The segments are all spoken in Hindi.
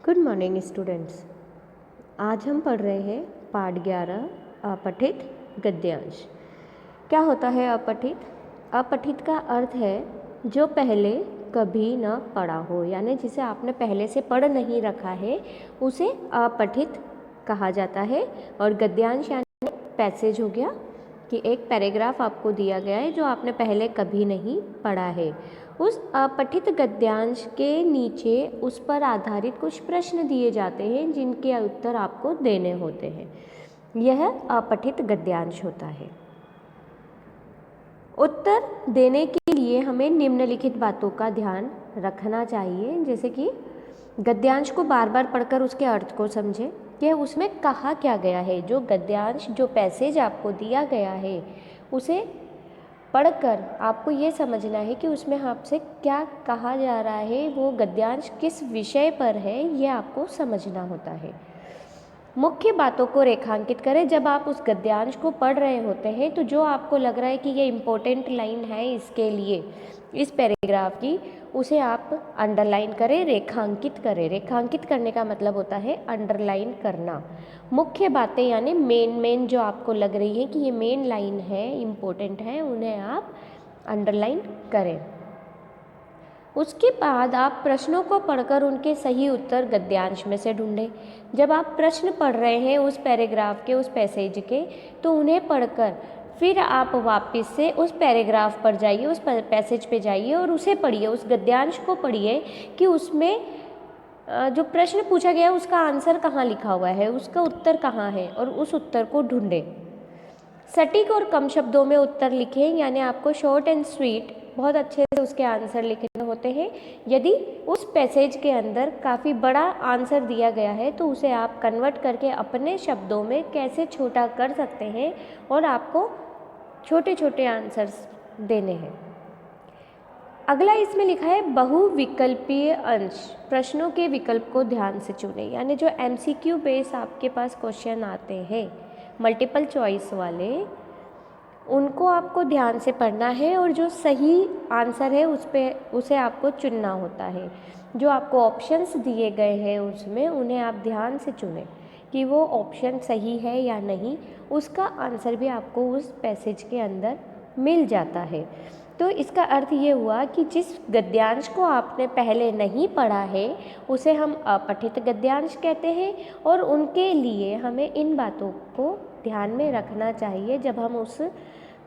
Good morning students. आज हम पढ़ रहे हैं पाठ 11 अपठित गद्यांश। क्या होता है अपठित? अपठित का अर्थ है जो पहले कभी न पढ़ा हो, यानी जिसे आपने पहले से पढ़ नहीं रखा है उसे अपठित कहा जाता है। और गद्यांश यानी पैसेज हो गया कि एक पैराग्राफ आपको दिया गया है जो आपने पहले कभी नहीं पढ़ा है। उस अपठित गद्यांश के नीचे उस पर आधारित कुछ प्रश्न दिए जाते हैं जिनके उत्तर आपको देने होते हैं। यह अपठित गद्यांश होता है। उत्तर देने के लिए हमें निम्नलिखित बातों का ध्यान रखना चाहिए, जैसे कि गद्यांश को बार बार पढ़कर उसके अर्थ को समझें कि उसमें कहा क्या गया है। जो गद्यांश, जो पैसेज आपको दिया गया है उसे पढ़कर आपको ये समझना है कि उसमें आपसे क्या कहा जा रहा है, वो गद्यांश किस विषय पर है, ये आपको समझना होता है। मुख्य बातों को रेखांकित करें। जब आप उस गद्यांश को पढ़ रहे होते हैं तो जो आपको लग रहा है कि ये इम्पोर्टेंट लाइन है इसके लिए, इस पैराग्राफ की, उसे आप अंडरलाइन करें, रेखांकित करें। रेखांकित करने का मतलब होता है अंडरलाइन करना। मुख्य बातें यानी मेन जो आपको लग रही है कि ये मेन लाइन है, इम्पोर्टेंट है, उन्हें आप अंडरलाइन करें। उसके बाद आप प्रश्नों को पढ़कर उनके सही उत्तर गद्यांश में से ढूंढें। जब आप प्रश्न पढ़ रहे हैं उस पैराग्राफ के, उस पैसेज के, तो उन्हें पढ़कर फिर आप वापस से उस पैराग्राफ पर जाइए, उस पैसेज पे जाइए और उसे पढ़िए, उस गद्यांश को पढ़िए कि उसमें जो प्रश्न पूछा गया उसका आंसर कहाँ लिखा हुआ है, उसका उत्तर कहाँ है, और उस उत्तर को ढूंढें। सटीक और कम शब्दों में उत्तर लिखें, यानी आपको शॉर्ट एंड स्वीट बहुत अच्छे से उसके आंसर लिखने होते हैं। यदि उस पैसेज के अंदर काफ़ी बड़ा आंसर दिया गया है तो उसे आप कन्वर्ट करके अपने शब्दों में कैसे छोटा कर सकते हैं और आपको छोटे छोटे आंसर्स देने हैं। अगला इसमें लिखा है बहुविकल्पीय अंश। प्रश्नों के विकल्प को ध्यान से चुनें, यानी जो MCQ बेस आपके पास क्वेश्चन आते हैं मल्टीपल चॉइस वाले, उनको आपको ध्यान से पढ़ना है और जो सही आंसर है उसे आपको चुनना होता है। जो आपको ऑप्शंस दिए गए हैं उसमें उन्हें आप ध्यान से चुनें कि वो ऑप्शन सही है या नहीं। उसका आंसर भी आपको उस पैसेज के अंदर मिल जाता है। तो इसका अर्थ ये हुआ कि जिस गद्यांश को आपने पहले नहीं पढ़ा है उसे हम अपठित गद्यांश कहते हैं, और उनके लिए हमें इन बातों को ध्यान में रखना चाहिए जब हम उस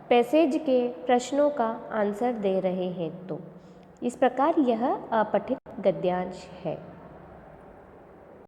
पैसेज के प्रश्नों का आंसर दे रहे हैं। तो इस प्रकार यह अपठित गद्यांश है।